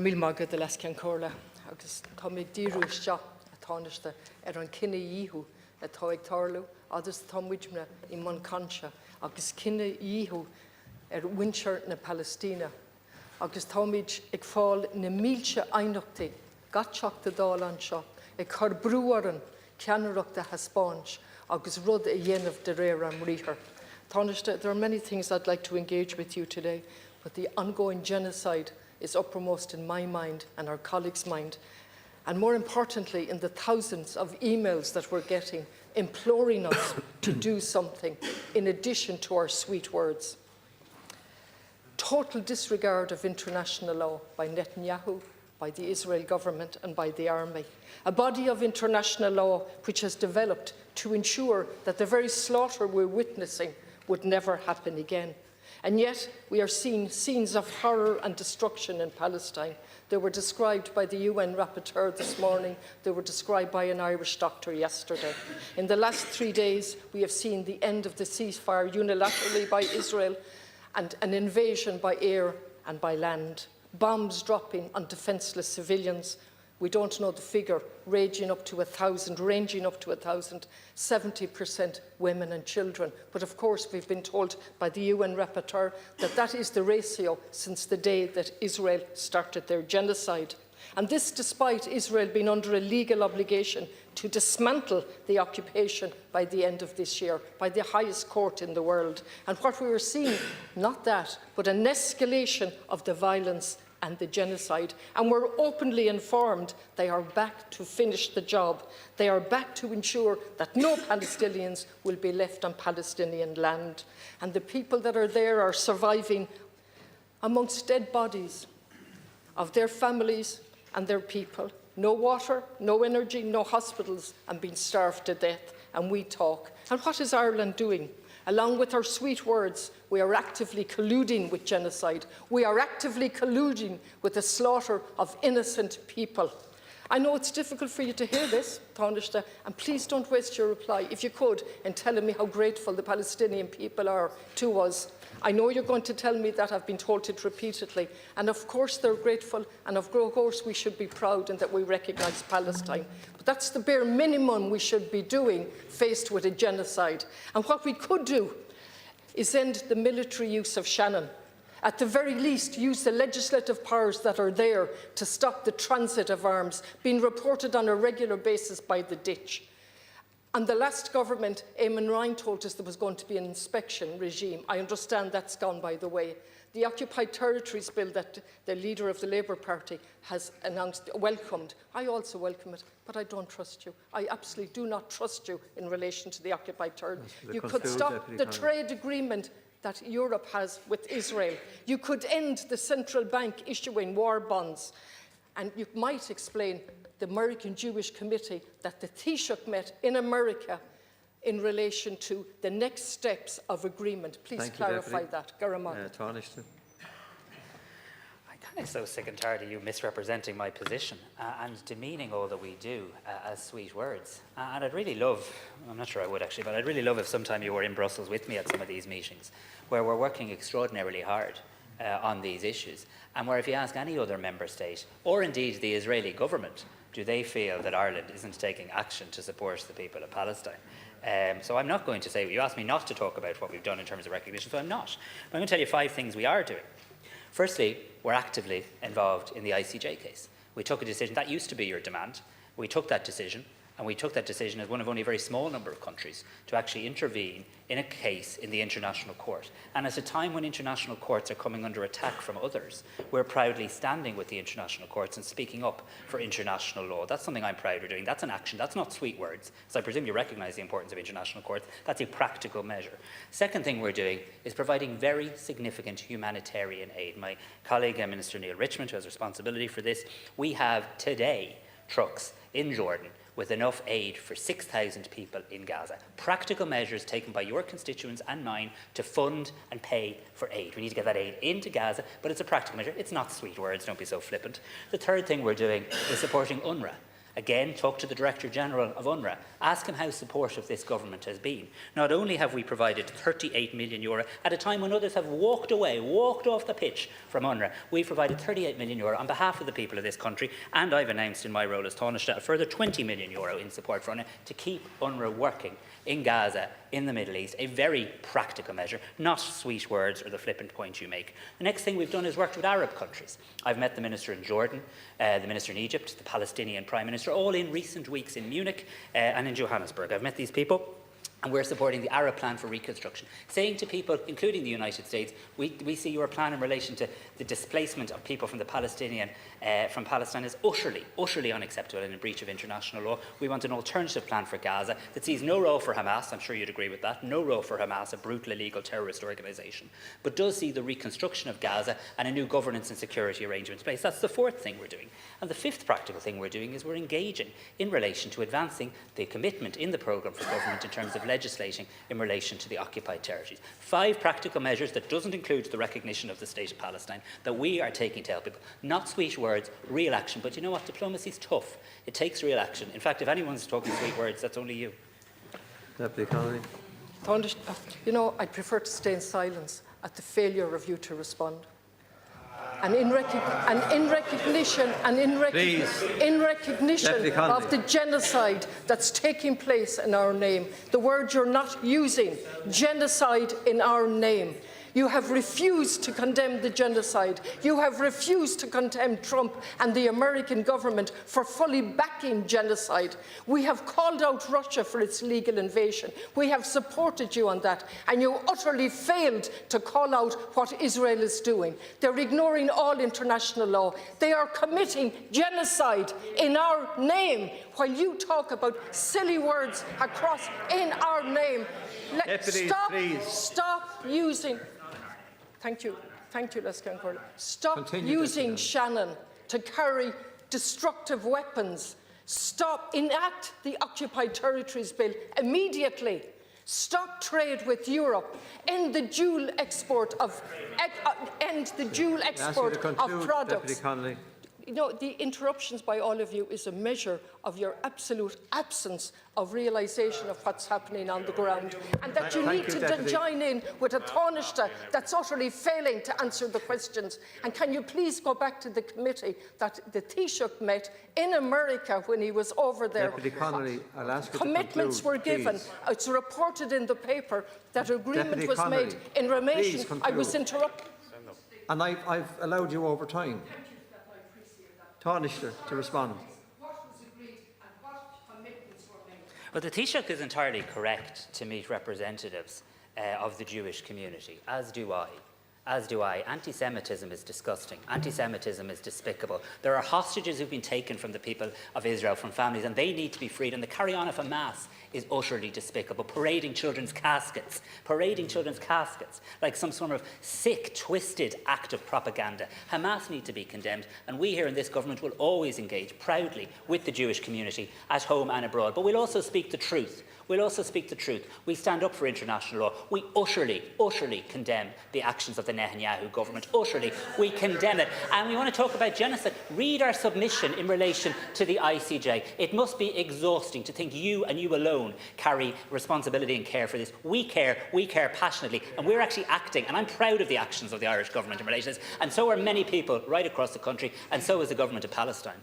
Mil mágad de les cean córa, agus tá mé díú seo a Tánaiste an cinenne íhu a tá ag tarlú, agus tá muidmna I man canse, agus cinenne íhu winseart na Palestine, agus tá muid ag fáil na mílte einachtaí, gatseach de dálan seo, ag chur brúaran ceannareacht a Haspáins, agus rud a dhéanamh de réir am ríthair. Tánaiste, there are many things I'd like to engage with you today, but the ongoing genocide is uppermost in my mind and our colleagues' mind, and more importantly in the thousands of emails that we're getting imploring us to do something in addition to our sweet words. Total disregard of international law by Netanyahu, by the Israel government and by the army. A body of international law which has developed to ensure that the very slaughter we're witnessing would never happen again. And yet, we are seeing scenes of horror and destruction in Palestine. They were described by the UN rapporteur this morning. They were described by an Irish doctor yesterday. In the last 3 days, we have seen the end of the ceasefire unilaterally by Israel and an invasion by air and by land. Bombs dropping on defenceless civilians. We don't know the figure, ranging up to 1,000, 70% women and children. But of course, we've been told by the UN rapporteur that that is the ratio since the day that Israel started their genocide. And this despite Israel being under a legal obligation to dismantle the occupation by the end of this year, by the highest court in the world. And what we were seeing, not that, but an escalation of the violence and the genocide, and we're openly informed they are back to finish the job. They are back to ensure that no Palestinians will be left on Palestinian land. And the people that are there are surviving amongst dead bodies of their families and their people. No water, no energy, no hospitals, and being starved to death. And we talk. And what is Ireland doing? Along with our sweet words, we are actively colluding with genocide. We are actively colluding with the slaughter of innocent people. I know it's difficult for you to hear this, Tánaiste, and please don't waste your reply, if you could, in telling me how grateful the Palestinian people are to us. I know you're going to tell me that. I've been told it repeatedly. And of course they're grateful, and of course we should be proud and that we recognise Palestine. But that's the bare minimum we should be doing faced with a genocide. And what we could do is end the military use of Shannon. At the very least, use the legislative powers that are there to stop the transit of arms being reported on a regular basis by the ditch. And the last government, Eamon Ryan told us there was going to be an inspection regime. I understand that's gone by the way. The Occupied Territories Bill that the leader of the Labour Party has welcomed, I also welcome it, but I don't trust you. I absolutely do not trust you in relation to the Occupied Territories. You could stop the trade agreement that Europe has with Israel. You could end the central bank issuing war bonds. And you might explain the American Jewish Committee that the Taoiseach met in America in relation to the next steps of agreement. Please clarify that. Tánaiste. I kind of so sick and tired of you misrepresenting my position and demeaning all that we do as sweet words. And I'd really love, I'm not sure I would actually, but I'd really love if sometime you were in Brussels with me at some of these meetings where we're working extraordinarily hard on these issues, and where if you ask any other member state, or indeed the Israeli government, do they feel that Ireland isn't taking action to support the people of Palestine? So I'm not going to say, you asked me not to talk about what we've done in terms of recognition, so I'm not. But I'm going to tell you 5 things we are doing. Firstly, we're actively involved in the ICJ case. We took a decision, that used to be your demand, we took that decision, and we took that decision as one of only a very small number of countries to actually intervene in a case in the International Court. And at a time when international courts are coming under attack from others, we're proudly standing with the international courts and speaking up for international law. That's something I'm proud of doing. That's an action. That's not sweet words. So I presume you recognise the importance of international courts. That's a practical measure. Second thing we're doing is providing very significant humanitarian aid. My colleague, Minister Neil Richmond, who has responsibility for this, we have today trucks in Jordan with enough aid for 6,000 people in Gaza. Practical measures taken by your constituents and mine to fund and pay for aid. We need to get that aid into Gaza, but it's a practical measure. It's not sweet words, don't be so flippant. The third thing we're doing is supporting UNRWA. Again, talk to the Director General of UNRWA. Ask him how supportive this government has been. Not only have we provided €38 million at a time when others have walked away, walked off the pitch from UNRWA, we've provided €38 million on behalf of the people of this country, and I've announced in my role as Tánaiste a further €20 million in support for UNRWA to keep UNRWA working in Gaza, in the Middle East, a very practical measure, not sweet words or the flippant point you make. The next thing we've done is worked with Arab countries. I've met the Minister in Jordan, the Minister in Egypt, the Palestinian Prime Minister, all in recent weeks in Munich and in Johannesburg. I've met these people. And we're supporting the Arab Plan for Reconstruction, saying to people, including the United States, we see your plan in relation to the displacement of people from Palestine as utterly unacceptable and in breach of international law. We want an alternative plan for Gaza that sees no role for Hamas, I'm sure you'd agree with that, no role for Hamas, a brutal illegal terrorist organisation, but does see the reconstruction of Gaza and a new governance and security arrangement in place. That's the fourth thing we're doing. And the fifth practical thing we're doing is we're engaging in relation to advancing the commitment in the programme for government in terms of legislating in relation to the occupied territories. 5 practical measures that doesn't include the recognition of the State of Palestine that we are taking to help people. Not sweet words, real action. But you know what? Diplomacy is tough. It takes real action. In fact, if anyone's talking sweet words, that's only you. Deputy Connolly. You know, I'd prefer to stay in silence at the failure of you to respond. And in recognition of the genocide that's taking place in our name, the word you're not using, genocide in our name. You have refused to condemn the genocide. You have refused to condemn Trump and the American government for fully backing genocide. We have called out Russia for its legal invasion. We have supported you on that. And you utterly failed to call out what Israel is doing. They're ignoring all international law. They are committing genocide in our name while you talk about silly words across in our name. Stop using... Thank you, Lescan Corley. Stop using Shannon to carry destructive weapons. Enact the Occupied Territories Bill immediately. Stop trade with Europe. End the dual export of products. You know, the interruptions by all of you is a measure of your absolute absence of realisation of what's happening on the ground, and that you need to join in with a Tánaiste that's utterly failing to answer the questions. And can you please go back to the committee that the Taoiseach met in America when he was over there? Deputy Connolly, I'll ask you Commitments to conclude, were given. please. It's reported in the paper that agreement Deputy was Connolly, made in relation. please I was interrupted. And I've allowed you over time. Tánaiste to respond. Well, the Taoiseach is entirely correct to meet representatives of the Jewish community, as do I. As do I. Anti-Semitism is disgusting. Anti-Semitism is despicable. There are hostages who've been taken from the people of Israel, from families, and they need to be freed. And the carry-on of Hamas is utterly despicable. Parading children's caskets like some sort of sick, twisted act of propaganda. Hamas need to be condemned, and we here in this government will always engage proudly with the Jewish community at home and abroad. But we'll also speak the truth. We stand up for international law. We utterly condemn the actions of the Netanyahu government. Utterly. We condemn it. And we want to talk about genocide. Read our submission in relation to the ICJ. It must be exhausting to think you and you alone carry responsibility and care for this. We care passionately, and we're actually acting, and I'm proud of the actions of the Irish government in relation to this, and so are many people right across the country, and so is the government of Palestine.